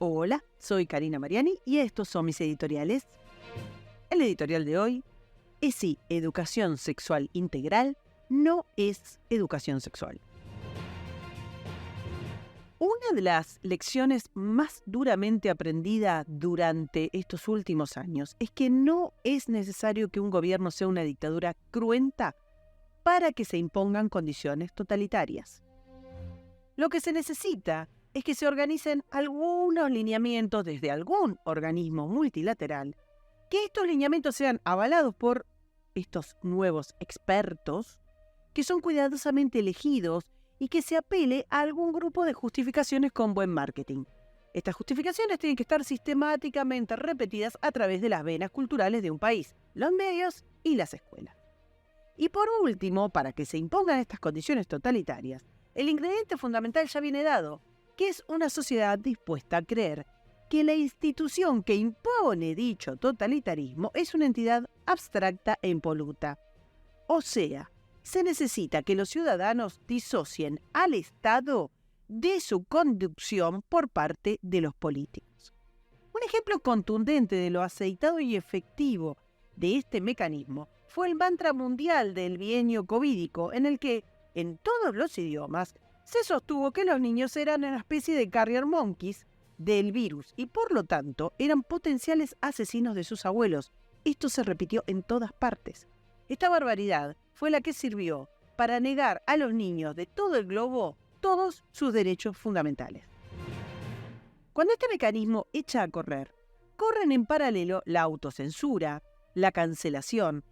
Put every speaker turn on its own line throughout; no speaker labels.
Hola, soy Karina Mariani y estos son mis editoriales. El editorial de hoy es si educación sexual integral no es educación sexual. Una de las lecciones más duramente aprendida durante estos últimos años es que no es necesario que un gobierno sea una dictadura cruenta para que se impongan condiciones totalitarias. Lo que se necesita es que se organicen algunos lineamientos desde algún organismo multilateral, que estos lineamientos sean avalados por estos nuevos expertos, que son cuidadosamente elegidos y que se apele a algún grupo de justificaciones con buen marketing. Estas justificaciones tienen que estar sistemáticamente repetidas a través de las venas culturales de un país, los medios y las escuelas. Y por último, para que se impongan estas condiciones totalitarias, el ingrediente fundamental ya viene dado, que es una sociedad dispuesta a creer que la institución que impone dicho totalitarismo es una entidad abstracta e impoluta. O sea, se necesita que los ciudadanos disocien al Estado de su conducción por parte de los políticos. Un ejemplo contundente de lo aceitado y efectivo de este mecanismo fue el mantra mundial del bienio covídico, en el que, en todos los idiomas, se sostuvo que los niños eran una especie de carrier monkeys del virus y por lo tanto eran potenciales asesinos de sus abuelos. Esto se repitió en todas partes. Esta barbaridad fue la que sirvió para negar a los niños de todo el globo todos sus derechos fundamentales. Cuando este mecanismo echa a correr, corren en paralelo la autocensura, la cancelación,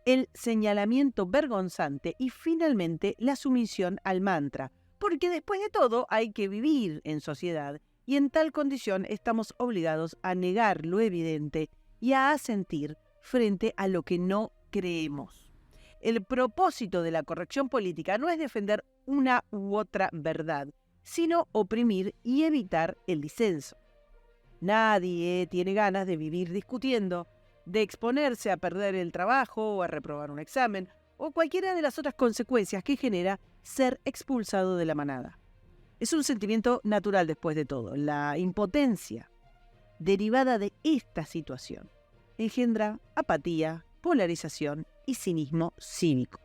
el señalamiento vergonzante y finalmente la sumisión al mantra, porque después de todo hay que vivir en sociedad y en tal condición estamos obligados a negar lo evidente y a asentir frente a lo que no creemos. El propósito de la corrección política no es defender una u otra verdad, sino oprimir y evitar el disenso. Nadie tiene ganas de vivir discutiendo, de exponerse a perder el trabajo o a reprobar un examen, o cualquiera de las otras consecuencias que genera ser expulsado de la manada. Es un sentimiento natural después de todo. La impotencia derivada de esta situación engendra apatía, polarización y cinismo cívico.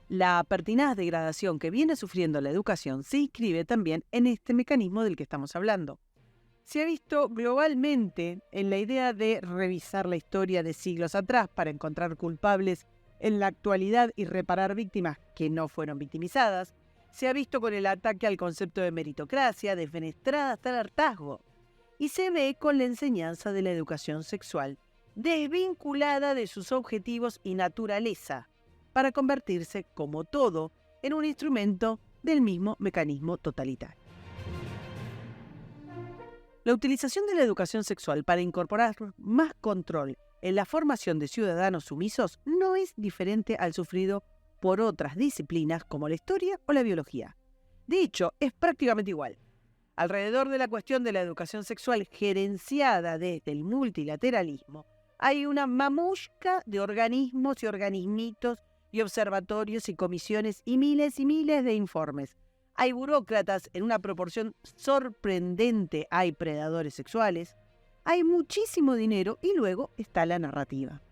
La pertinaz degradación que viene sufriendo la educación se inscribe también en este mecanismo del que estamos hablando. Se ha visto globalmente en la idea de revisar la historia de siglos atrás para encontrar culpables en la actualidad y reparar víctimas que no fueron victimizadas. Se ha visto con el ataque al concepto de meritocracia, desfenestrada hasta el hartazgo. Y se ve con la enseñanza de la educación sexual, desvinculada de sus objetivos y naturaleza, para convertirse, como todo, en un instrumento del mismo mecanismo totalitario. La utilización de la educación sexual para incorporar más control en la formación de ciudadanos sumisos no es diferente al sufrido por otras disciplinas como la historia o la biología. De hecho, es prácticamente igual. Alrededor de la cuestión de la educación sexual gerenciada desde el multilateralismo, hay una mamushka de organismos y organismitos y observatorios y comisiones y miles de informes. Hay burócratas en una proporción sorprendente, hay predadores sexuales, hay muchísimo dinero y luego está la narrativa.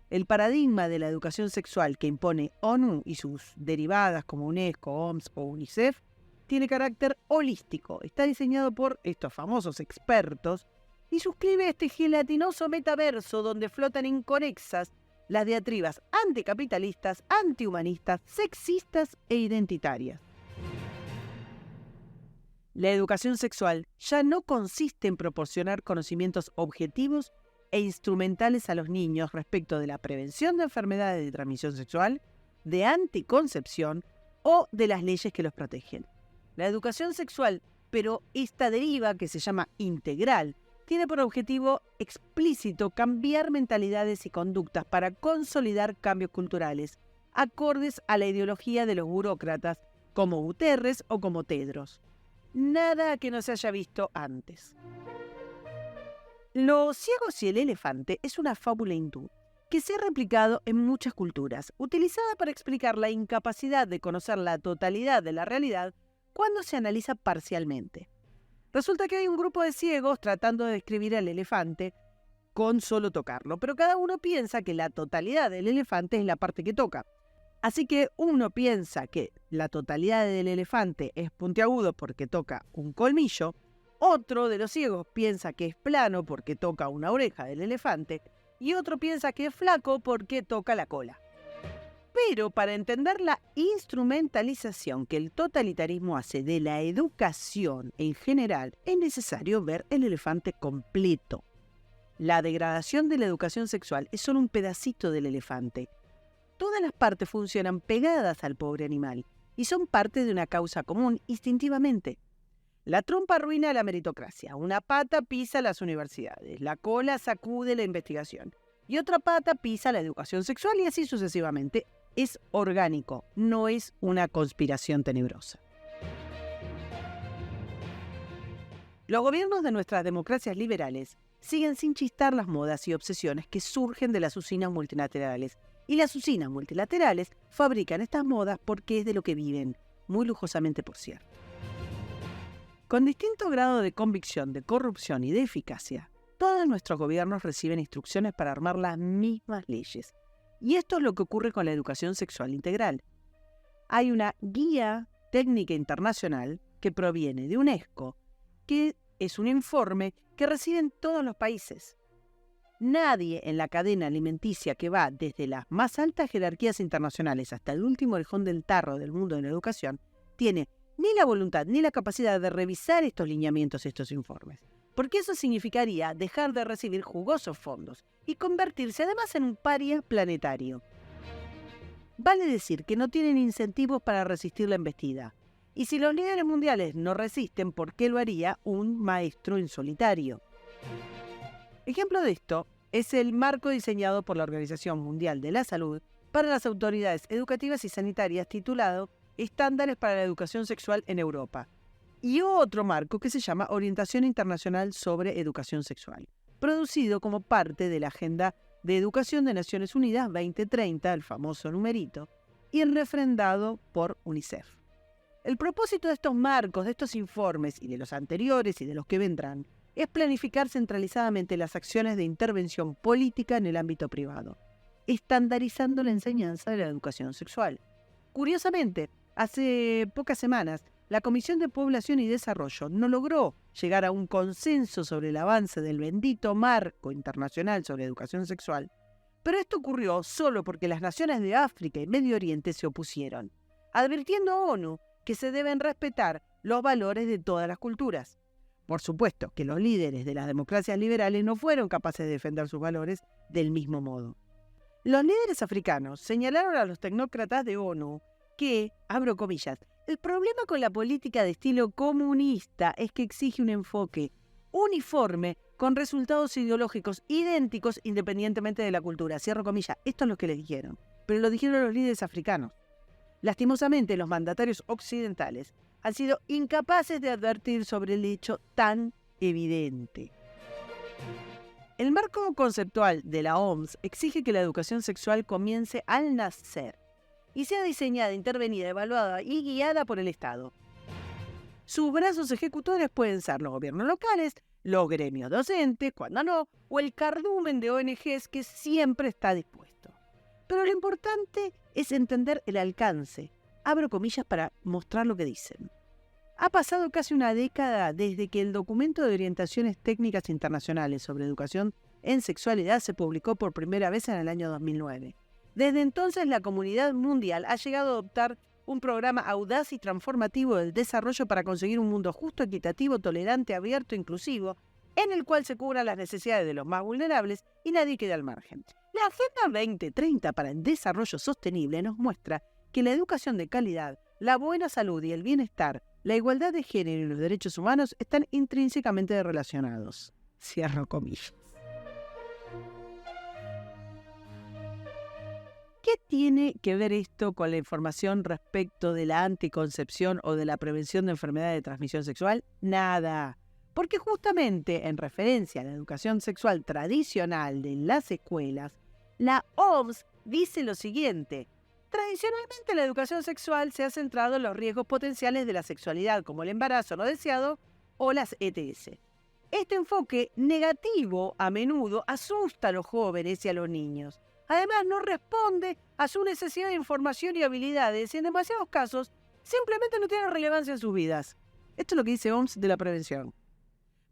El paradigma de la educación sexual que impone ONU y sus derivadas como UNESCO, OMS o UNICEF tiene carácter holístico. Está diseñado por estos famosos expertos y suscribe este gelatinoso metaverso donde flotan inconexas las diatribas anticapitalistas, antihumanistas, sexistas e identitarias. La educación sexual ya no consiste en proporcionar conocimientos objetivos e instrumentales a los niños respecto de la prevención de enfermedades de transmisión sexual, de anticoncepción o de las leyes que los protegen. La educación sexual, pero esta deriva que se llama integral, tiene por objetivo explícito cambiar mentalidades y conductas para consolidar cambios culturales, acordes a la ideología de los burócratas, como Guterres o como Tedros. Nada que no se haya visto antes. Los ciegos y el elefante es una fábula hindú que se ha replicado en muchas culturas, utilizada para explicar la incapacidad de conocer la totalidad de la realidad cuando se analiza parcialmente. Resulta que hay un grupo de ciegos tratando de describir al elefante con solo tocarlo, pero cada uno piensa que la totalidad del elefante es la parte que toca. Así que uno piensa que la totalidad del elefante es puntiagudo porque toca un colmillo, otro de los ciegos piensa que es plano porque toca una oreja del elefante y otro piensa que es flaco porque toca la cola. Pero para entender la instrumentalización que el totalitarismo hace de la educación en general, es necesario ver el elefante completo. La degradación de la educación sexual es solo un pedacito del elefante. Todas las partes funcionan pegadas al pobre animal y son parte de una causa común instintivamente. La trompa arruina la meritocracia, una pata pisa las universidades, la cola sacude la investigación y otra pata pisa la educación sexual y así sucesivamente. Es orgánico, no es una conspiración tenebrosa. Los gobiernos de nuestras democracias liberales siguen sin chistar las modas y obsesiones que surgen de las usinas multilaterales. Y las usinas multilaterales fabrican estas modas porque es de lo que viven, muy lujosamente por cierto. Con distinto grado de convicción, de corrupción y de eficacia, todos nuestros gobiernos reciben instrucciones para armar las mismas leyes. Y esto es lo que ocurre con la educación sexual integral. Hay una guía técnica internacional que proviene de UNESCO, que es un informe que reciben todos los países. Nadie en la cadena alimenticia que va desde las más altas jerarquías internacionales hasta el último orejón del tarro del mundo de la educación tiene ni la voluntad ni la capacidad de revisar estos lineamientos, estos informes. Porque eso significaría dejar de recibir jugosos fondos y convertirse además en un paria planetario. Vale decir que no tienen incentivos para resistir la embestida. Y si los líderes mundiales no resisten, ¿por qué lo haría un maestro en solitario? Ejemplo de esto es el marco diseñado por la Organización Mundial de la Salud para las autoridades educativas y sanitarias titulado Estándares para la Educación Sexual en Europa, y otro marco que se llama Orientación Internacional sobre Educación Sexual, producido como parte de la Agenda de Educación de Naciones Unidas 2030, el famoso numerito, y refrendado por UNICEF. El propósito de estos marcos, de estos informes y de los anteriores y de los que vendrán, es planificar centralizadamente las acciones de intervención política en el ámbito privado, estandarizando la enseñanza de la educación sexual. Curiosamente, hace pocas semanas, la Comisión de Población y Desarrollo no logró llegar a un consenso sobre el avance del bendito marco internacional sobre educación sexual, pero esto ocurrió solo porque las naciones de África y Medio Oriente se opusieron, advirtiendo a ONU que se deben respetar los valores de todas las culturas. Por supuesto que los líderes de las democracias liberales no fueron capaces de defender sus valores del mismo modo. Los líderes africanos señalaron a los tecnócratas de ONU que, abro comillas, el problema con la política de estilo comunista es que exige un enfoque uniforme con resultados ideológicos idénticos independientemente de la cultura. Cierro comillas, esto es lo que les dijeron, pero lo dijeron los líderes africanos. Lastimosamente, los mandatarios occidentales han sido incapaces de advertir sobre el hecho tan evidente. El marco conceptual de la OMS exige que la educación sexual comience al nacer y sea diseñada, intervenida, evaluada y guiada por el Estado. Sus brazos ejecutores pueden ser los gobiernos locales, los gremios docentes, cuando no, o el cardumen de ONGs que siempre está dispuesto. Pero lo importante es entender el alcance. Abro comillas para mostrar lo que dicen. Ha pasado casi una década desde que el documento de orientaciones técnicas internacionales sobre educación en sexualidad se publicó por primera vez en el año 2009. Desde entonces, la comunidad mundial ha llegado a adoptar un programa audaz y transformativo del desarrollo para conseguir un mundo justo, equitativo, tolerante, abierto, inclusivo, en el cual se cubran las necesidades de los más vulnerables y nadie quede al margen. La Agenda 2030 para el Desarrollo Sostenible nos muestra que la educación de calidad, la buena salud y el bienestar, la igualdad de género y los derechos humanos están intrínsecamente relacionados. Cierro comillas. ¿Qué tiene que ver esto con la información respecto de la anticoncepción o de la prevención de enfermedades de transmisión sexual? Nada. Porque justamente en referencia a la educación sexual tradicional de las escuelas, la OMS dice lo siguiente: tradicionalmente la educación sexual se ha centrado en los riesgos potenciales de la sexualidad, como el embarazo no deseado o las ETS. Este enfoque negativo a menudo asusta a los jóvenes y a los niños. Además, no responde a su necesidad de información y habilidades y en demasiados casos simplemente no tiene relevancia en sus vidas. Esto es lo que dice OMS de la prevención.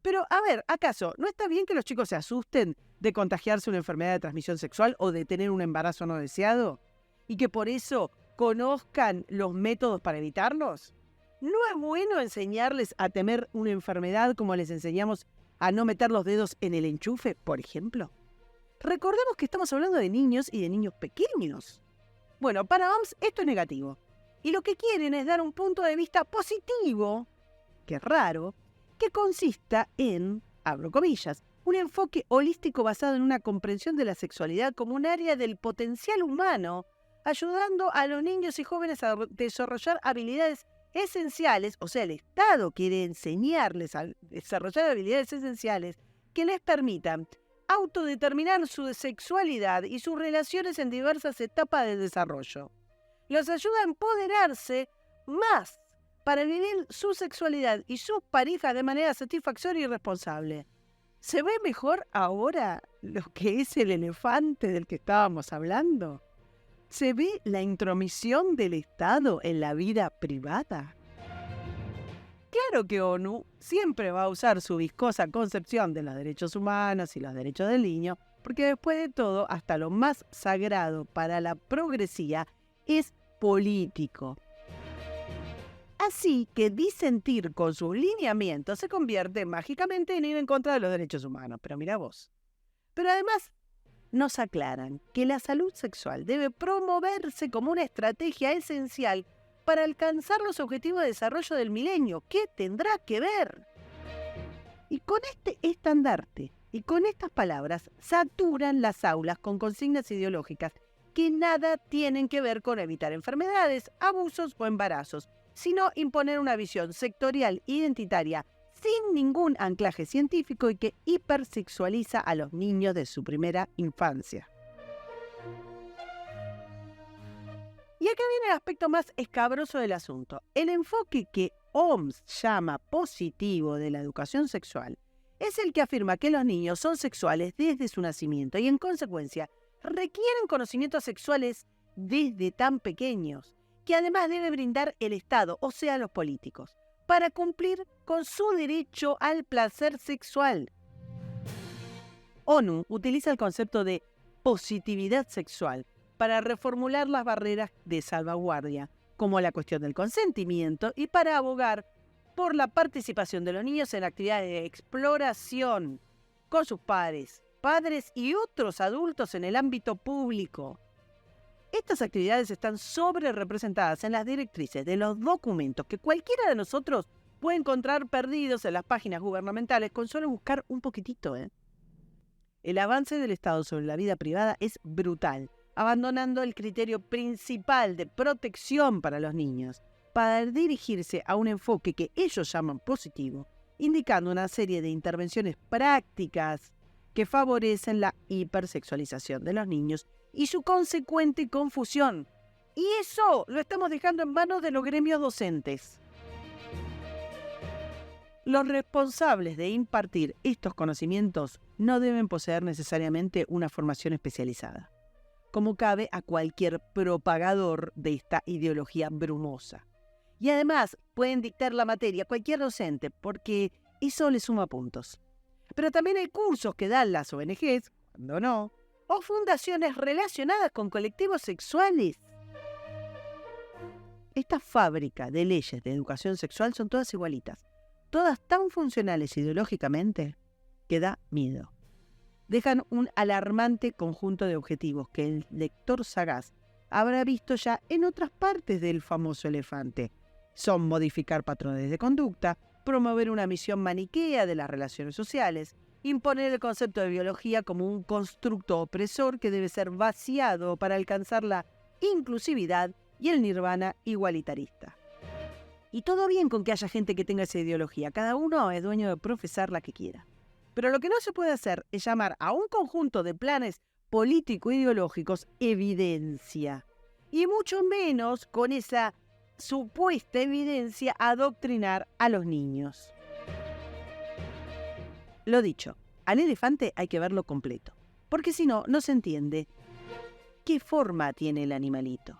Pero, a ver, ¿acaso no está bien que los chicos se asusten de contagiarse una enfermedad de transmisión sexual o de tener un embarazo no deseado? ¿Y que por eso conozcan los métodos para evitarlos? ¿No es bueno enseñarles a temer una enfermedad como les enseñamos a no meter los dedos en el enchufe, por ejemplo? Recordemos que estamos hablando de niños y de niños pequeños. Bueno, para OMS esto es negativo. Y lo que quieren es dar un punto de vista positivo, que es raro, que consista en, abro comillas, un enfoque holístico basado en una comprensión de la sexualidad como un área del potencial humano, ayudando a los niños y jóvenes a desarrollar habilidades esenciales, o sea, el Estado quiere enseñarles a desarrollar habilidades esenciales que les permitan autodeterminar su sexualidad y sus relaciones en diversas etapas del desarrollo. Los ayuda a empoderarse más para vivir su sexualidad y sus parejas de manera satisfactoria y responsable. ¿Se ve mejor ahora lo que es el elefante del que estábamos hablando? ¿Se ve la intromisión del Estado en la vida privada? Claro que ONU siempre va a usar su viscosa concepción de los derechos humanos y los derechos del niño, porque después de todo, hasta lo más sagrado para la progresía es político. Así que disentir con sus lineamientos se convierte mágicamente en ir en contra de los derechos humanos. Pero mira vos. Pero además nos aclaran que la salud sexual debe promoverse como una estrategia esencial para alcanzar los objetivos de desarrollo del milenio. ¿Qué tendrá que ver? Y con este estandarte y con estas palabras saturan las aulas con consignas ideológicas que nada tienen que ver con evitar enfermedades, abusos o embarazos, sino imponer una visión sectorial identitaria sin ningún anclaje científico y que hipersexualiza a los niños de su primera infancia. Y acá viene el aspecto más escabroso del asunto. El enfoque que OMS llama positivo de la educación sexual es el que afirma que los niños son sexuales desde su nacimiento y en consecuencia requieren conocimientos sexuales desde tan pequeños, que además debe brindar el Estado, o sea, los políticos, para cumplir con su derecho al placer sexual. ONU utiliza el concepto de positividad sexual para reformular las barreras de salvaguardia, como la cuestión del consentimiento, y para abogar por la participación de los niños en actividades de exploración con sus padres y otros adultos en el ámbito público. Estas actividades están sobre representadas en las directrices de los documentos que cualquiera de nosotros puede encontrar perdidos en las páginas gubernamentales con solo buscar un poquitito. El avance del Estado sobre la vida privada es brutal, abandonando el criterio principal de protección para los niños, para dirigirse a un enfoque que ellos llaman positivo, indicando una serie de intervenciones prácticas que favorecen la hipersexualización de los niños y su consecuente confusión. Y eso lo estamos dejando en manos de los gremios docentes. Los responsables de impartir estos conocimientos no deben poseer necesariamente una formación especializada, como cabe a cualquier propagador de esta ideología brumosa. Y además pueden dictar la materia a cualquier docente porque eso le suma puntos. Pero también hay cursos que dan las ONGs, cuando no, o fundaciones relacionadas con colectivos sexuales. Esta fábrica de leyes de educación sexual son todas igualitas, todas tan funcionales ideológicamente que da miedo. Dejan un alarmante conjunto de objetivos que el lector sagaz habrá visto ya en otras partes del famoso elefante. Son modificar patrones de conducta, promover una misión maniquea de las relaciones sociales, imponer el concepto de biología como un constructo opresor que debe ser vaciado para alcanzar la inclusividad y el nirvana igualitarista. Y todo bien con que haya gente que tenga esa ideología, cada uno es dueño de profesar la que quiera. Pero lo que no se puede hacer es llamar a un conjunto de planes político-ideológicos evidencia, y mucho menos con esa supuesta evidencia adoctrinar a los niños. Lo dicho, al elefante hay que verlo completo, porque si no, no se entiende qué forma tiene el animalito.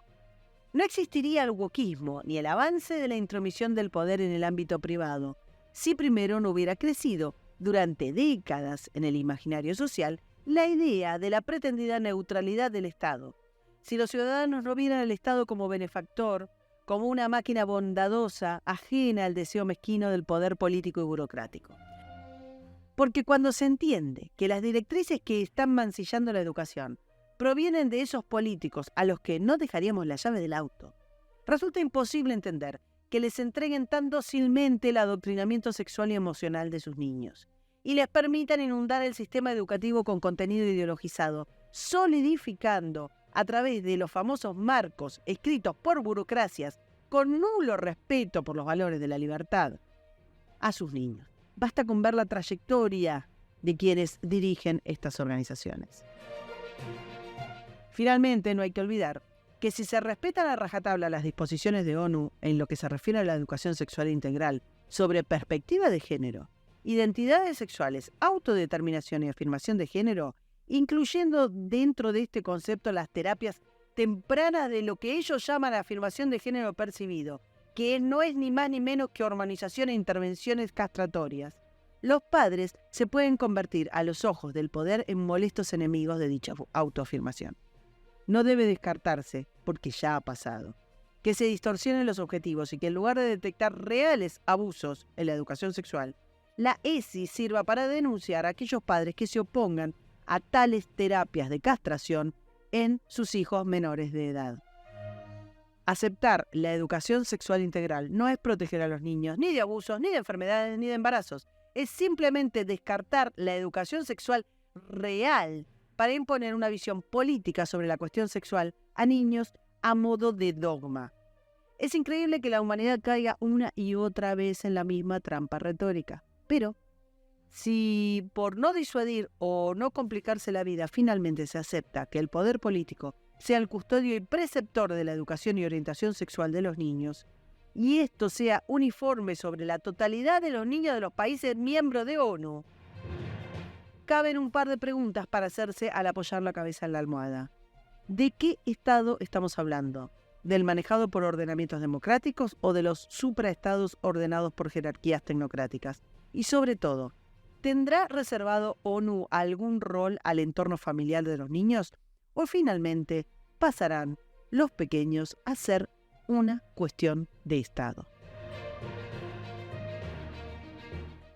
No existiría el wokismo ni el avance de la intromisión del poder en el ámbito privado si primero no hubiera crecido durante décadas en el imaginario social la idea de la pretendida neutralidad del Estado. Si los ciudadanos no vieran al Estado como benefactor, como una máquina bondadosa, ajena al deseo mezquino del poder político y burocrático. Porque cuando se entiende que las directrices que están mancillando la educación provienen de esos políticos a los que no dejaríamos la llave del auto, resulta imposible entender que les entreguen tan dócilmente el adoctrinamiento sexual y emocional de sus niños y les permitan inundar el sistema educativo con contenido ideologizado, solidificando a través de los famosos marcos escritos por burocracias con nulo respeto por los valores de la libertad a sus niños. Basta con ver la trayectoria de quienes dirigen estas organizaciones. Finalmente, no hay que olvidar que si se respetan a rajatabla las disposiciones de ONU en lo que se refiere a la educación sexual integral sobre perspectiva de género, identidades sexuales, autodeterminación y afirmación de género, incluyendo dentro de este concepto las terapias tempranas de lo que ellos llaman afirmación de género percibido, que no es ni más ni menos que hormonización e intervenciones castratorias, los padres se pueden convertir a los ojos del poder en molestos enemigos de dicha autoafirmación. No debe descartarse, porque ya ha pasado, que se distorsionen los objetivos y que en lugar de detectar reales abusos en la educación sexual, la ESI sirva para denunciar a aquellos padres que se opongan a tales terapias de castración en sus hijos menores de edad. Aceptar la educación sexual integral no es proteger a los niños ni de abusos, ni de enfermedades, ni de embarazos. Es simplemente descartar la educación sexual real para imponer una visión política sobre la cuestión sexual a niños a modo de dogma. Es increíble que la humanidad caiga una y otra vez en la misma trampa retórica. Pero, si por no disuadir o no complicarse la vida finalmente se acepta que el poder político sea el custodio y preceptor de la educación y orientación sexual de los niños, y esto sea uniforme sobre la totalidad de los niños de los países miembros de ONU, caben un par de preguntas para hacerse al apoyar la cabeza en la almohada. ¿De qué Estado estamos hablando? ¿Del manejado por ordenamientos democráticos o de los supraestados ordenados por jerarquías tecnocráticas? Y sobre todo, ¿tendrá reservado ONU algún rol al entorno familiar de los niños? ¿O finalmente pasarán los pequeños a ser una cuestión de Estado?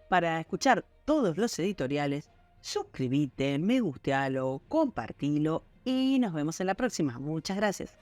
Para escuchar todos los editoriales, suscríbete, me gustealo, compartilo y nos vemos en la próxima. Muchas gracias.